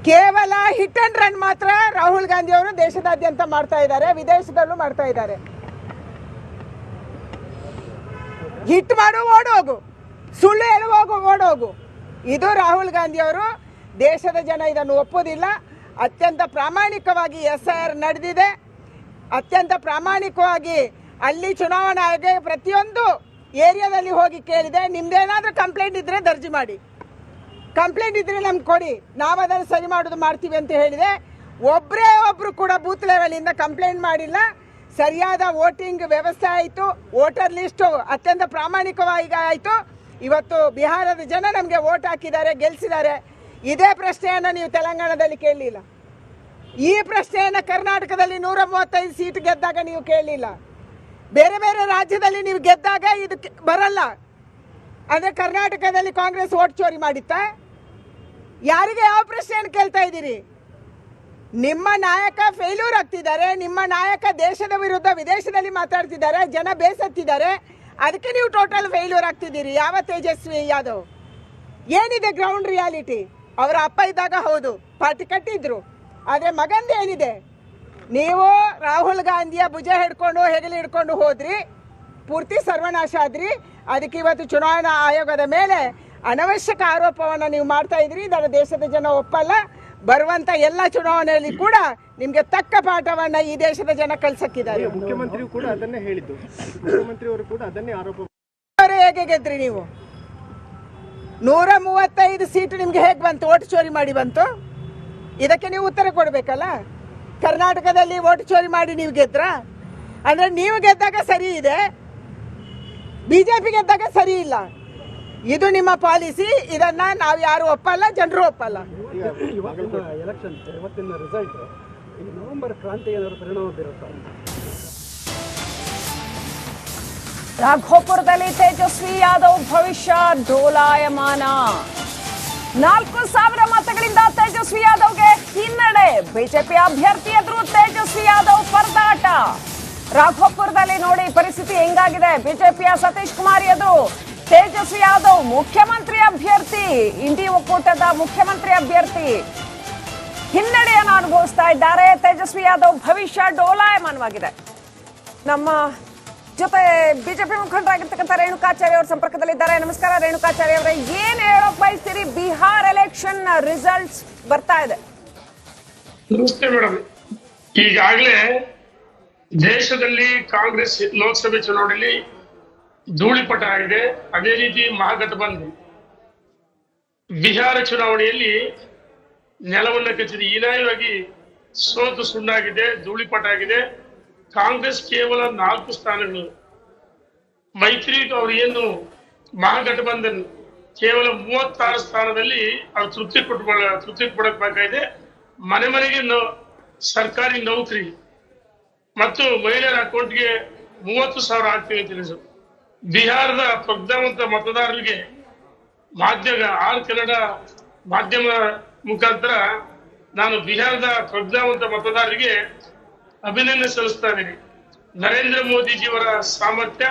ಕೇವಲ hit and run ಮಾತ್ರ ರಾಹುಲ್ ಗಾಂಧಿ ಅವರು ದೇಶದಾದ್ಯಂತ ಮಾಡ್ತಾ ಇದ್ದಾರೆ, ವಿದೇಶದಲ್ಲೂ ಮಾಡ್ತಾ ಇದ್ದಾರೆ. ಹಿಟ್ ಮಾಡು ಓಡೋಗು, ಸುಳ್ಳು ಹೇಳುವಾಗ ಓಡೋಗು. ಇದು ರಾಹುಲ್ ಗಾಂಧಿ ಅವರು. ದೇಶದ ಜನ ಇದನ್ನು ಒಪ್ಪೋದಿಲ್ಲ. ಅತ್ಯಂತ ಪ್ರಾಮಾಣಿಕವಾಗಿ SIR ನಡೆದಿದೆ. ಅತ್ಯಂತ ಪ್ರಾಮಾಣಿಕವಾಗಿ ಅಲ್ಲಿ ಚುನಾವಣಾ ಆಯೋಗ ಪ್ರತಿಯೊಂದು ಏರಿಯಾದಲ್ಲಿ ಹೋಗಿ ಕೇಳಿದೆ, ನಿಮ್ದೇನಾದ್ರೂ ಕಂಪ್ಲೇಂಟ್ ಇದ್ರೆ ದರ್ಜಿ ಮಾಡಿ, ಕಂಪ್ಲೇಂಟ್ ಇದ್ರೆ ನಮ್ಗೆ ಕೊಡಿ, ನಾವು ಅದನ್ನು ಸರಿ ಮಾಡೋದು ಮಾಡ್ತೀವಿ ಅಂತ ಹೇಳಿದೆ. ಒಬ್ಬರು ಕೂಡ ಬೂತ್ ಲೆವೆಲಿಂದ ಕಂಪ್ಲೇಂಟ್ ಮಾಡಿಲ್ಲ. ಸರಿಯಾದ ವೋಟಿಂಗ್ ವ್ಯವಸ್ಥೆ ಆಯಿತು. ವೋಟರ್ ಲಿಸ್ಟು ಅತ್ಯಂತ ಪ್ರಾಮಾಣಿಕವಾಗಿ ಆಯಿತು. ಇವತ್ತು ಬಿಹಾರದ ಜನ ನಮಗೆ ವೋಟ್ ಹಾಕಿದ್ದಾರೆ, ಗೆಲ್ಲಿಸಿದ್ದಾರೆ. ಇದೇ ಪ್ರಶ್ನೆಯನ್ನು ನೀವು ತೆಲಂಗಾಣದಲ್ಲಿ ಕೇಳಲಿಲ್ಲ. ಈ ಪ್ರಶ್ನೆಯನ್ನು ಕರ್ನಾಟಕದಲ್ಲಿ 135 ಸೀಟ್ ಗೆದ್ದಾಗ ನೀವು ಕೇಳಲಿಲ್ಲ. ಬೇರೆ ಬೇರೆ ರಾಜ್ಯದಲ್ಲಿ ನೀವು ಗೆದ್ದಾಗ ಇದಕ್ಕೆ ಬರಲ್ಲ. ಅಂದರೆ ಕರ್ನಾಟಕದಲ್ಲಿ ಕಾಂಗ್ರೆಸ್ ವೋಟ್ ಚೋರಿ ಮಾಡಿತ್ತಾ? ಯಾರಿಗೆ ಯಾವ ಪ್ರಶ್ನೆಯನ್ನು ಕೇಳ್ತಾ ಇದ್ದೀರಿ? ನಿಮ್ಮ ನಾಯಕ ಫೇಲ್ಯೂರ್ ಆಗ್ತಿದ್ದಾರೆ, ನಿಮ್ಮ ನಾಯಕ ದೇಶದ ವಿರುದ್ಧ ವಿದೇಶದಲ್ಲಿ ಮಾತಾಡ್ತಿದ್ದಾರೆ, ಜನ ಬೇಸತ್ತಿದ್ದಾರೆ, ಅದಕ್ಕೆ ನೀವು ಟೋಟಲ್ ಫೇಲ್ಯೂರ್ ಆಗ್ತಿದ್ದೀರಿ. ಯಾವ ತೇಜಸ್ವಿ ಯಾದವ್? ಏನಿದೆ ಗ್ರೌಂಡ್ ರಿಯಾಲಿಟಿ? ಅವರ ಅಪ್ಪ ಇದ್ದಾಗ ಹೌದು ಪಾರ್ಟಿ ಕಟ್ಟಿದ್ರು, ಆದರೆ ಮಗಂದು ಏನಿದೆ? ನೀವು ರಾಹುಲ್ ಗಾಂಧಿಯ ಭುಜ ಹಿಡ್ಕೊಂಡು ಹೆಗಲು ಹಿಡ್ಕೊಂಡು ಹೋದ್ರಿ, ಪೂರ್ತಿ ಸರ್ವನಾಶ ಆದ್ರಿ. ಅದಕ್ಕೆ ಇವತ್ತು ಚುನಾವಣಾ ಆಯೋಗದ ಮೇಲೆ ಅನವಶ್ಯಕ ಆರೋಪವನ್ನು ನೀವು ಮಾಡ್ತಾ ಇದ್ರಿ. ಇದರ ದೇಶದ ಜನ ಒಪ್ಪಲ್ಲ. ಬರುವಂತ ಎಲ್ಲ ಚುನಾವಣೆಯಲ್ಲಿ ಕೂಡ ನಿಮ್ಗೆ ತಕ್ಕ ಪಾಠವನ್ನ ಈ ದೇಶದ ಜನ ಕಳ್ಸಕ್ಕಿದ್ದಾರೆ. ಮುಖ್ಯಮಂತ್ರಿಯು ಕೂಡ ಅದನ್ನೇ ಹೇಳಿದ್ದು. ಮುಖ್ಯಮಂತ್ರಿಯವರು ಕೂಡ ಅದನ್ನೇ ಆರೋಪ. ಹೇಗೆ ಗೆದ್ರಿ ನೀವು? 135 ಸೀಟು ನಿಮ್ಗೆ ಹೇಗೆ ಬಂತು? ಓಟ್ ಚೋರಿ ಮಾಡಿ ಬಂತು? ಇದಕ್ಕೆ ನೀವು ಉತ್ತರ ಕೊಡಬೇಕಲ್ಲ. ಕರ್ನಾಟಕದಲ್ಲಿ ಓಟ್ ಚೋರಿ ಮಾಡಿ ನೀವು ಗೆದ್ರ? ಅಂದ್ರೆ ನೀವು ಗೆದ್ದಾಗ ಸರಿ ಇದೆ, ಬಿಜೆಪಿ ಗೆದ್ದಾಗ ಸರಿ ಇಲ್ಲ. ಇದು ನಿಮ್ಮ ಪಾಲಿಸಿ. ಇದನ್ನ ನಾವು ಯಾರು ಒಪ್ಪಲ್ಲ, ಜನರು ಒಪ್ಪಲ್ಲ. ಎಲೆಕ್ಷನ್ ಇವತ್ತಿನ ರಿಸಲ್ಟ್ ನವೆಂಬರ್ ಕ್ರಾಂತಿ ಏನಾದರೂ ಪರಿಣಾಮ ಬೀರುತ್ತಾ? ರಾಘೋಪುರದಲ್ಲಿ ತೇಜಸ್ವಿ ಯಾದವ್ ಭವಿಷ್ಯ ಡೋಲಾಯಮಾನ. 4,000 ಮತಗಳಿಂದ ತೇಜಸ್ವಿ ಯಾದವ್ಗೆ ಹಿನ್ನಡೆ. ಬಿಜೆಪಿ ಅಭ್ಯರ್ಥಿ ಎದುರು ತೇಜಸ್ವಿ ಯಾದವ್ ಪರದಾಟ. ರಾಘೋಪುರದಲ್ಲಿ ನೋಡಿ ಪರಿಸ್ಥಿತಿ ಹೆಂಗಾಗಿದೆ. ಬಿಜೆಪಿಯ ಸತೀಶ್ ಕುಮಾರ್ ಎದುರು ತೇಜಸ್ವಿ ಯಾದವ್ ಮುಖ್ಯಮಂತ್ರಿ ಅಭ್ಯರ್ಥಿ, ಇಂಡಿ ಒಕ್ಕೂಟದ ಮುಖ್ಯಮಂತ್ರಿ ಅಭ್ಯರ್ಥಿ ಹಿನ್ನಡೆಯನ್ನು ಅನುಭವಿಸ್ತಾ ಇದ್ದಾರೆ. ತೇಜಸ್ವಿ ಯಾದವ್ ಭವಿಷ್ಯ ಡೋಲಾಯಮಾನವಾಗಿದೆ. ನಮ್ಮ ಜೊತೆ ಬಿಜೆಪಿ ಮುಖಂಡರಾಗಿರ್ತಕ್ಕಂಥ ರೇಣುಕಾಚಾರ್ಯ ಅವರು ಸಂಪರ್ಕದಲ್ಲಿದ್ದಾರೆ. ನಮಸ್ಕಾರ ರೇಣುಕಾಚಾರ್ಯ ಅವರೇ, ಏನ್ ಹೇಳೋಕ್ ಬಯಸ್ತೀರಿ? ಬಿಹಾರ್ ಎಲೆಕ್ಷನ್ ರಿಸಲ್ಟ್ಸ್ ಬರ್ತಾ ಇದೆ. ನಮಸ್ತೆ ಮೇಡಮ್. ಈಗಾಗಲೇ ದೇಶದಲ್ಲಿ ಕಾಂಗ್ರೆಸ್ ಲೋಕಸಭೆ ಚುನಾವಣೆಯಲ್ಲಿ ಧೂಳಿಪಟ ಆಗಿದೆ. ಅದೇ ರೀತಿ ಮಹಾಗಠಬಂಧನ್ ಬಿಹಾರ ಚುನಾವಣೆಯಲ್ಲಿ ನೆಲವನ್ನ ಕಚ್ಚಿದೆ. ಹೀನಾಯವಾಗಿ ಸೋತು ಸುಣ್ಣಾಗಿದೆ, ಧೂಳಿಪಟ ಆಗಿದೆ. ಕಾಂಗ್ರೆಸ್ ಕೇವಲ 4 ಸ್ಥಾನಗಳು, ಮೈತ್ರಿ ಅವರು ಏನು ಮಹಾಗಠಬಂಧನ್ ಕೇವಲ 36 ಸ್ಥಾನದಲ್ಲಿ ಅವ್ರು ತೃಪ್ತಿ ಪಡಬೇಕಾಗಿದೆ. ಮನೆ ಮನೆಗೆ ಸರ್ಕಾರಿ ನೌಕರಿ ಮತ್ತು ಮಹಿಳೆಯರ ಅಕೌಂಟ್ಗೆ 30,000 ಆಗ್ತೀವಿ ಅಂತ ತಿಳಿಸು. ಬಿಹಾರದ ಪ್ರಜ್ಞಾವಂತ ಮತದಾರರಿಗೆ ಮಾಧ್ಯಮ ಆಲ್ ಕನ್ನಡ ಮಾಧ್ಯಮ ಮುಖಾಂತರ ನಾನು ಬಿಹಾರದ ಪ್ರಜ್ಞಾವಂತ ಮತದಾರರಿಗೆ ಅಭಿನಂದನೆ ಸಲ್ಲಿಸ್ತಾ ಇದ್ದೀನಿ. ನರೇಂದ್ರ ಮೋದಿಜಿಯವರ ಸಾಮರ್ಥ್ಯ,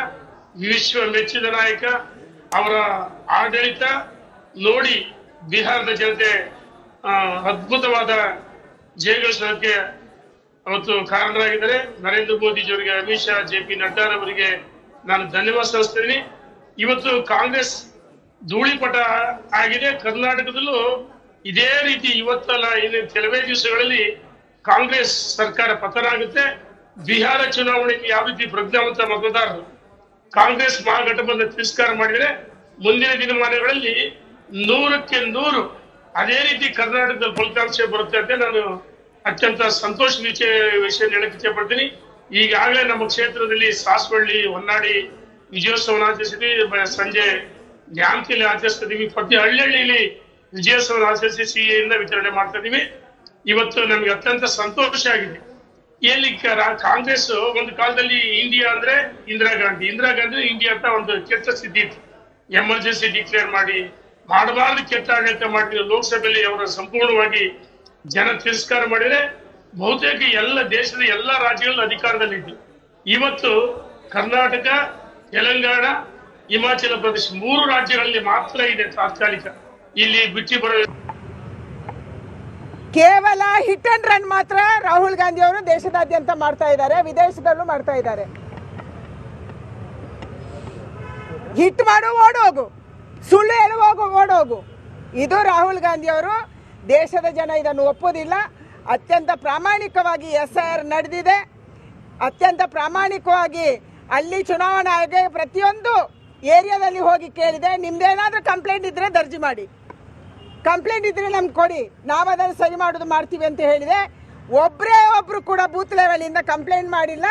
ವಿಶ್ವ ಮೆಚ್ಚಿದ ನಾಯಕ, ಅವರ ಆಡಳಿತ ನೋಡಿ ಬಿಹಾರದ ಜನತೆ ಅದ್ಭುತವಾದ ಜಯಗಳಿಸೋದಕ್ಕೆ ಅವತ್ತು ಕಾರಣರಾಗಿದ್ದಾರೆ. ನರೇಂದ್ರ ಮೋದಿಜಿಯವರಿಗೆ, ಅಮಿತ್ ಶಾ, JP ನಡ್ಡಾರವರಿಗೆ ನಾನು ಧನ್ಯವಾದ ಸಲ್ಲಿಸ್ತೀನಿ. ಇವತ್ತು ಕಾಂಗ್ರೆಸ್ ಧೂಳಿಪಟ ಆಗಿದೆ. ಕರ್ನಾಟಕದಲ್ಲೂ ಇದೇ ರೀತಿ ಇವತ್ತಲ್ಲ ಇನ್ನು ಕೆಲವೇ ದಿವಸಗಳಲ್ಲಿ ಕಾಂಗ್ರೆಸ್ ಸರ್ಕಾರ ಪತನ ಆಗುತ್ತೆ. ಬಿಹಾರ ಚುನಾವಣೆಗೆ ಯಾವ ರೀತಿ ಪ್ರಜ್ಞಾವಂತ ಮತದಾರರು ಕಾಂಗ್ರೆಸ್ ಮಹಾಗಠಬಂಧನ ತಿರಸ್ಕಾರ ಮಾಡಿದರೆ ಮುಂದಿನ ದಿನಮಾನಗಳಲ್ಲಿ 100ಕ್ಕೆ 100 ಅದೇ ರೀತಿ ಕರ್ನಾಟಕದಲ್ಲಿ ಫಲಿತಾಂಶ ಬರುತ್ತೆ ಅಂತ ನಾನು ಅತ್ಯಂತ ಸಂತೋಷ ವಿಷಯ ಹೇಳಕ್ಕೆ ಇಚ್ಛೆ ಪಡ್ತೀನಿ. ಈಗಾಗಲೇ ನಮ್ಮ ಕ್ಷೇತ್ರದಲ್ಲಿ ಸಾಸವಳ್ಳಿ, ಹೊನ್ನಾಳಿ ವಿಜಯೋತ್ಸವನ ಆಚರಿಸಿದ್ವಿ. ಸಂಜೆ ನ್ಯಾಮತಿಯಲ್ಲಿ ಆಚರಿಸ್ತಾ ಇದೀವಿ. ಪ್ರತಿ ಹಳ್ಳಿಯಲ್ಲಿ ವಿಜಯೋತ್ಸವ ಆಚರಿಸಿ ಸಿಹಿಯಿಂದ ವಿತರಣೆ ಮಾಡ್ತಾ ಇದೀವಿ. ಇವತ್ತು ನಮ್ಗೆ ಅತ್ಯಂತ ಸಂತೋಷ ಆಗಿದೆ. ಎಲ್ಲಿ ಕಾಂಗ್ರೆಸ್ ಒಂದು ಕಾಲದಲ್ಲಿ ಇಂಡಿಯಾ ಅಂದ್ರೆ ಇಂದಿರಾ ಗಾಂಧಿ ಇಂಡಿಯಾ ಅಂತ ಒಂದು ಕೆಟ್ಟ ಸ್ಥಿತಿ ಇತ್ತು. ಎಮರ್ಜೆನ್ಸಿ ಡಿಕ್ಲೇರ್ ಮಾಡಬಾರ್ದು ಕೆಟ್ಟ ಆಡಳಿತ ಮಾಡಿ ಲೋಕಸಭೆಯಲ್ಲಿ ಅವರ ಸಂಪೂರ್ಣವಾಗಿ ಜನ ತಿರಸ್ಕಾರ ಮಾಡಿದ್ರೆ ಬಹುತೇಕ ಎಲ್ಲ ದೇಶದ ಎಲ್ಲ ರಾಜ್ಯಗಳಲ್ಲಿ ಅಧಿಕಾರದಲ್ಲಿದ್ದು ಇವತ್ತು ಕರ್ನಾಟಕ, ತೆಲಂಗಾಣ, ಹಿಮಾಚಲ ಪ್ರದೇಶ 3 ರಾಜ್ಯಗಳಲ್ಲಿ ಮಾತ್ರ ಇದೆ ತಾತ್ಕಾಲಿಕ. ಇಲ್ಲಿ ಬಿಟ್ಟಿ ಬರೋ ಕೇವಲ ಹಿಟ್ ಅಂಡ್ ರನ್ ಮಾತ್ರ ರಾಹುಲ್ ಗಾಂಧಿ ಅವರು ದೇಶದಾದ್ಯಂತ ಮಾಡ್ತಾ ಇದ್ದಾರೆ, ವಿದೇಶದಲ್ಲೂ ಮಾಡ್ತಾ ಇದ್ದಾರೆ. ಹಿಟ್ ಮಾಡು ಓಡೋಗು, ಸುಳ್ಳು ಹೇಳುವೋಗು ಓಡೋಗು. ಇದು ರಾಹುಲ್ ಗಾಂಧಿ ಅವರು. ದೇಶದ ಜನ ಇದನ್ನು ಒಪ್ಪೋದಿಲ್ಲ. ಅತ್ಯಂತ ಪ್ರಾಮಾಣಿಕವಾಗಿ SIR ನಡೆದಿದೆ. ಅತ್ಯಂತ ಪ್ರಾಮಾಣಿಕವಾಗಿ ಅಲ್ಲಿ ಚುನಾವಣಾ ಆಯೋಗ ಪ್ರತಿಯೊಂದು ಏರಿಯಾದಲ್ಲಿ ಹೋಗಿ ಕೇಳಿದೆ, ನಿಮ್ದೇನಾದ್ರೂ ಕಂಪ್ಲೇಂಟ್ ಇದ್ರೆ ದರ್ಜಿ ಮಾಡಿ, ಕಂಪ್ಲೇಂಟ್ ಇದ್ರೆ ನಮ್ಗೆ ಕೊಡಿ, ನಾವು ಅದನ್ನು ಸರಿ ಮಾಡೋದು ಮಾಡ್ತೀವಿ ಅಂತ ಹೇಳಿದೆ. ಒಬ್ಬರು ಕೂಡ ಬೂತ್ ಲೆವೆಲಿಂದ ಕಂಪ್ಲೇಂಟ್ ಮಾಡಿಲ್ಲ.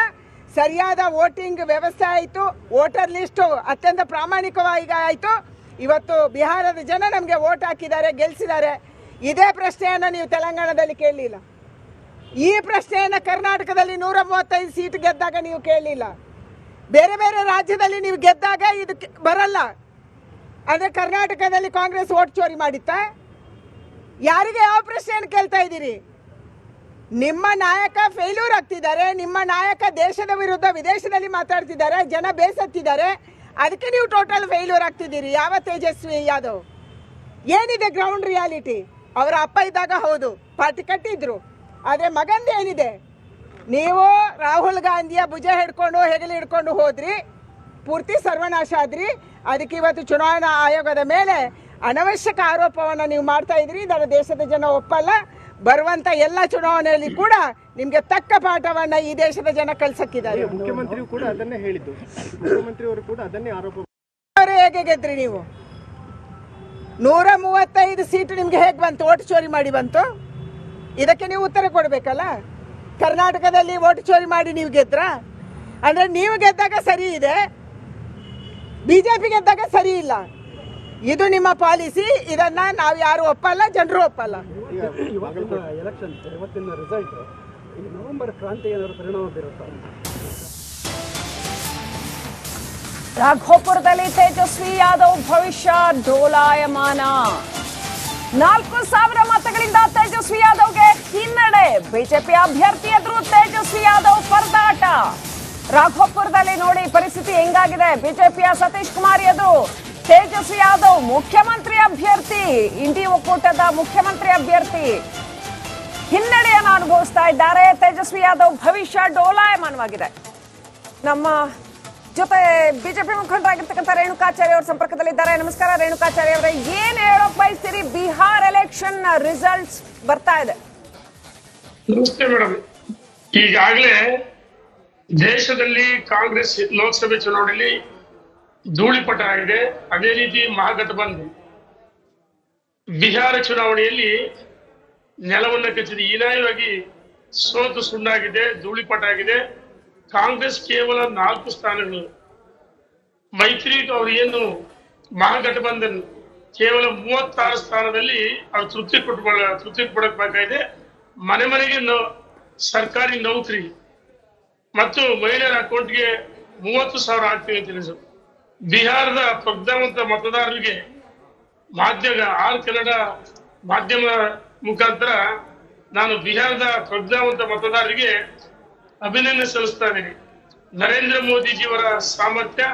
ಸರಿಯಾದ ವೋಟಿಂಗ್ ವ್ಯವಸ್ಥೆ ಆಯಿತು, ವೋಟರ್ ಲಿಸ್ಟು ಅತ್ಯಂತ ಪ್ರಾಮಾಣಿಕವಾಗಿ ಆಯಿತು. ಇವತ್ತು ಬಿಹಾರದ ಜನ ನಮಗೆ ವೋಟ್ ಹಾಕಿದ್ದಾರೆ, ಗೆಲ್ಲಿಸಿದ್ದಾರೆ. ಇದೇ ಪ್ರಶ್ನೆಯನ್ನು ನೀವು ತೆಲಂಗಾಣದಲ್ಲಿ ಕೇಳಲಿಲ್ಲ. ಈ ಪ್ರಶ್ನೆಯನ್ನು ಕರ್ನಾಟಕದಲ್ಲಿ 135 ಸೀಟ್ ಗೆದ್ದಾಗ ನೀವು ಕೇಳಲಿಲ್ಲ. ಬೇರೆ ಬೇರೆ ರಾಜ್ಯದಲ್ಲಿ ನೀವು ಗೆದ್ದಾಗ ಇದಕ್ಕೆ ಬರಲ್ಲ. ಅಂದರೆ ಕರ್ನಾಟಕದಲ್ಲಿ ಕಾಂಗ್ರೆಸ್ ವೋಟ್ ಚೋರಿ ಮಾಡಿತ್ತಾ? ಯಾರಿಗೆ ಯಾವ ಪ್ರಶ್ನೆಯನ್ನು ಕೇಳ್ತಾ ಇದ್ದೀರಿ? ನಿಮ್ಮ ನಾಯಕ ಫೇಲ್ಯೂರ್ ಆಗ್ತಿದ್ದಾರೆ, ನಿಮ್ಮ ನಾಯಕ ದೇಶದ ವಿರುದ್ಧ ವಿದೇಶದಲ್ಲಿ ಮಾತಾಡ್ತಿದ್ದಾರೆ, ಜನ ಬೇಸತ್ತಿದ್ದಾರೆ, ಅದಕ್ಕೆ ನೀವು ಟೋಟಲ್ ಫೇಲ್ಯೂರ್ ಆಗ್ತಿದ್ದೀರಿ. ಯಾವ ತೇಜಸ್ವಿ ಯಾದವ್? ಏನಿದೆ ಗ್ರೌಂಡ್ ರಿಯಾಲಿಟಿ? ಅವರ ಅಪ್ಪ ಇದ್ದಾಗ ಹೌದು ಪಾರ್ಟಿ ಕಟ್ಟಿದ್ರು, ಆದರೆ ಮಗಂದು ಏನಿದೆ? ನೀವು ರಾಹುಲ್ ಗಾಂಧಿಯ ಭುಜ ಹಿಡ್ಕೊಂಡು ಹೆಗಲು ಹಿಡ್ಕೊಂಡು ಹೋದ್ರಿ, ಪೂರ್ತಿ ಸರ್ವನಾಶ ಆದ್ರಿ. ಅದಕ್ಕೆ ಇವತ್ತು ಚುನಾವಣಾ ಆಯೋಗದ ಮೇಲೆ ಅನವಶ್ಯಕ ಆರೋಪವನ್ನು ನೀವು ಮಾಡ್ತಾ ಇದ್ರಿ. ಇದರ ದೇಶದ ಜನ ಒಪ್ಪಲ್ಲ. ಬರುವಂತ ಎಲ್ಲ ಚುನಾವಣೆಯಲ್ಲಿ ಕೂಡ ನಿಮ್ಗೆ ತಕ್ಕ ಪಾಠವನ್ನ ಈ ದೇಶದ ಜನ ಕಳ್ಸಕ್ಕಿದ್ದಾರೆ. ಮುಖ್ಯಮಂತ್ರಿಯು ಕೂಡ ಅದನ್ನೇ ಹೇಳಿದ್ದು, ಮುಖ್ಯಮಂತ್ರಿಯವರು ಕೂಡ ಅದನ್ನೇ ಆರೋಪ. ಹೇಗೆ ಗೆದ್ರಿ ನೀವು? 135 ಸೀಟ್ ನಿಮ್ಗೆ ಹೇಗೆ ಬಂತು? ಓಟ್ ಚೋರಿ ಮಾಡಿ ಬಂತು? ಇದಕ್ಕೆ ನೀವು ಉತ್ತರ ಕೊಡಬೇಕಲ್ಲ. ಕರ್ನಾಟಕದಲ್ಲಿ ಓಟ್ ಚೋರಿ ಮಾಡಿ ನೀವು ಗೆದ್ರಾ? ಅಂದ್ರೆ ನೀವು ಗೆದ್ದಾಗ ಸರಿ ಇದೆ, ಬಿಜೆಪಿ ಗೆದ್ದಾಗ ಸರಿ ಇಲ್ಲ. ಇದು ನಿಮ್ಮ ಪಾಲಿಸಿ. ಇದನ್ನ ನಾವು ಯಾರು ಒಪ್ಪಲ್ಲ, ಜನರು ಒಪ್ಪಲ್ಲ. ಎಲೆಕ್ಷನ್ ಇವತ್ತಿನ ರಿಸಲ್ಟ್ ಈ ನವೆಂಬರ್ ಕ್ರಾಂತಿ ಏನಾದ್ರು ಪರಿಣಾಮ ಬೀರುತ್ತಾ? ರಾಘೋಪುರದಲ್ಲಿ ತೇಜಸ್ವಿ ಯಾದವ್ ಭವಿಷ್ಯ ಡೋಲಾಯಮಾನ. 4,000 ಮತಗಳಿಂದ ತೇಜಸ್ವಿ ಯಾದವ್ಗೆ ಹಿನ್ನಡೆ. ಬಿಜೆಪಿ ಅಭ್ಯರ್ಥಿ ಎದುರು ತೇಜಸ್ವಿ ಯಾದವ್ ಪರದಾಟ. ರಾಘೋಪುರದಲ್ಲಿ ನೋಡಿ ಪರಿಸ್ಥಿತಿ ಹೆಂಗಾಗಿದೆ. ಬಿಜೆಪಿಯ ಸತೀಶ್ ಕುಮಾರ್ ಎದುರು ತೇಜಸ್ವಿ ಯಾದವ್ ಮುಖ್ಯಮಂತ್ರಿ ಅಭ್ಯರ್ಥಿ, ಇಂಡಿ ಒಕ್ಕೂಟದ ಮುಖ್ಯಮಂತ್ರಿ ಅಭ್ಯರ್ಥಿ ಹಿನ್ನಡೆಯನ್ನು ಅನುಭವಿಸ್ತಾ ಇದ್ದಾರೆ. ತೇಜಸ್ವಿ ಯಾದವ್ ಭವಿಷ್ಯ ಡೋಲಾಯಮಾನವಾಗಿದೆ. ನಮ್ಮ ಜೊತೆ ಬಿಜೆಪಿ ಮುಖಂಡರಾಗಿರ್ತಕ್ಕಂಥ ರೇಣುಕಾಚಾರ್ಯ ಅವರು ಸಂಪರ್ಕದಲ್ಲಿದ್ದಾರೆ. ನಮಸ್ಕಾರ ರೇಣುಕಾಚಾರ್ಯ ಅವರೇ, ಏನ್ ಹೇಳೋಕ್ ಬಯಸ್ತೀರಿ? ಬಿಹಾರ್ ಎಲೆಕ್ಷನ್ ರಿಸಲ್ಟ್ಸ್ ಬರ್ತಾ ಇದೆ. ನಮಸ್ತೆ ಮೇಡಮ್. ಈಗಾಗಲೇ ದೇಶದಲ್ಲಿ ಕಾಂಗ್ರೆಸ್ ಲೋಕಸಭೆ ಚುನಾವಣೆಯಲ್ಲಿ ಧೂಳಿಪಟ ಆಗಿದೆ. ಅದೇ ರೀತಿ ಮಹಾಗಠಬಂಧನ್ ಬಿಹಾರ ಚುನಾವಣೆಯಲ್ಲಿ ನೆಲವನ್ನ ಕಚ್ಚಿದೆ, ಹೀನಾಯವಾಗಿ ಸೋತು ಸುಣ್ಣಾಗಿದೆ, ಧೂಳಿಪಟ ಆಗಿದೆ. ಕಾಂಗ್ರೆಸ್ ಕೇವಲ 4 ಸ್ಥಾನಗಳು, ಮೈತ್ರಿ ಅವರು ಏನು ಮಹಾಗಠಬಂಧನ್ ಕೇವಲ 36 ಸ್ಥಾನದಲ್ಲಿ ಅವ್ರು ತೃಪ್ತಿ ಪಡಬೇಕಾಗಿದೆ. ಮನೆ ಮನೆಗೆ ಸರ್ಕಾರಿ ನೌಕರಿ ಮತ್ತು ಮಹಿಳೆಯರ ಅಕೌಂಟ್ಗೆ 30,000 ಆಗ್ತೀವಿ ಅಂತ ತಿಳಿಸು. ಬಿಹಾರದ ಪ್ರಜ್ಞಾವಂತ ಮತದಾರರಿಗೆ ಮಾಧ್ಯಮ ಆಲ್ ಕನ್ನಡ ಮಾಧ್ಯಮ ಮುಖಾಂತರ ನಾನು ಬಿಹಾರದ ಪ್ರಜ್ಞಾವಂತ ಮತದಾರರಿಗೆ ಅಭಿನಂದನೆ ಸಲ್ಲಿಸ್ತಾ ಇದ್ದೀನಿ. ನರೇಂದ್ರ ಮೋದಿಜಿಯವರ ಸಾಮರ್ಥ್ಯ,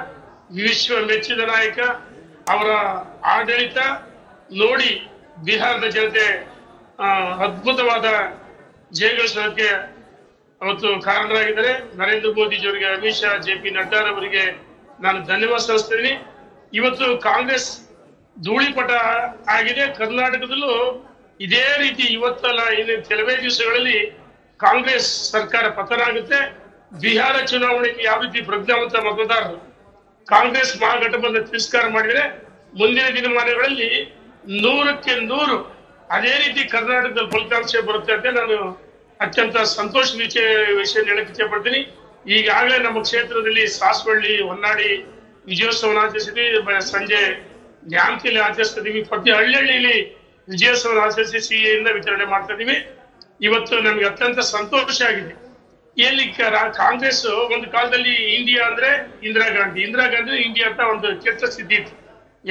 ವಿಶ್ವ ಮೆಚ್ಚಿದ ನಾಯಕ, ಅವರ ಆಡಳಿತ ನೋಡಿ ಬಿಹಾರದ ಜನತೆ ಅದ್ಭುತವಾದ ಜಯಗಳಿಸೋದಕ್ಕೆ ಅವತ್ತು ಕಾರಣರಾಗಿದ್ದಾರೆ. ನರೇಂದ್ರ ಮೋದಿಜಿಯವರಿಗೆ, ಅಮಿತ್ ಶಾ, JP ನಡ್ಡಾರವರಿಗೆ ನಾನು ಧನ್ಯವಾದ ಸಲ್ಲಿಸ್ತೀನಿ. ಇವತ್ತು ಕಾಂಗ್ರೆಸ್ ಧೂಳಿಪಟ ಆಗಿದೆ. ಕರ್ನಾಟಕದಲ್ಲೂ ಇದೇ ರೀತಿ ಇವತ್ತಲ್ಲ, ಇನ್ನು ಕೆಲವೇ ದಿವಸಗಳಲ್ಲಿ ಕಾಂಗ್ರೆಸ್ ಸರ್ಕಾರ ಪತನ ಆಗುತ್ತೆ. ಬಿಹಾರ ಚುನಾವಣೆಗೆ ಯಾವ ರೀತಿ ಪ್ರಜ್ಞಾವಂತ ಮತದಾರರು ಕಾಂಗ್ರೆಸ್ ಮಹಾಗಠಬಂಧನ ತಿರಸ್ಕಾರ ಮಾಡಿದರೆ ಮುಂದಿನ ದಿನಮಾನಗಳಲ್ಲಿ 100ಕ್ಕೆ 100 ಅದೇ ರೀತಿ ಕರ್ನಾಟಕದಲ್ಲಿ ಫಲಿತಾಂಶ ಬರುತ್ತೆ ಅಂತ ನಾನು ಅತ್ಯಂತ ಸಂತೋಷ ವಿಷಯ ಹೇಳಕ್ಕೆ ಇಚ್ಛೆ ಪಡ್ತೀನಿ. ಈಗಾಗಲೇ ನಮ್ಮ ಕ್ಷೇತ್ರದಲ್ಲಿ ಸಾಸವಳ್ಳಿ, ಹೊನ್ನಾಳಿ ವಿಜಯೋತ್ಸವ ಆಚರಿಸಿದ್ವಿ. ಸಂಜೆ ನ್ಯಾಮತಿಯಲ್ಲಿ ಆಚರಿಸ್ತಾ ಇದೀವಿ. ಪ್ರತಿ ಹಳ್ಳಿಯಲ್ಲಿ ವಿಜಯೋತ್ಸವ ಆಚರಿಸಿ ಸಿಹಿಯಿಂದ ವಿತರಣೆ ಮಾಡ್ತಾ ಇದೀವಿ. ಇವತ್ತು ನಮ್ಗೆ ಅತ್ಯಂತ ಸಂತೋಷ ಆಗಿದೆ. ಎಲ್ಲಿ ಕಾಂಗ್ರೆಸ್ ಒಂದು ಕಾಲದಲ್ಲಿ ಇಂಡಿಯಾ ಅಂದ್ರೆ ಇಂದಿರಾ ಗಾಂಧಿ ಇಂಡಿಯಾ ಅಂತ ಒಂದು ಕೆಟ್ಟ ಸ್ಥಿತಿ ಇತ್ತು.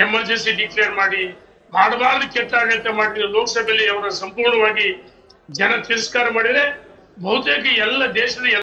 ಎಮರ್ಜೆನ್ಸಿ ಡಿಕ್ಲೇರ್ ಮಾಡಬಾರ್ದು ಕೆಟ್ಟ ಆಡಳಿತ ಮಾಡಿ ಲೋಕಸಭೆಯಲ್ಲಿ ಅವರ ಸಂಪೂರ್ಣವಾಗಿ ಜನ ತಿರಸ್ಕಾರ ಮಾಡಿದ್ರೆ ಬಹುತೇಕ ಎಲ್ಲ ದೇಶದ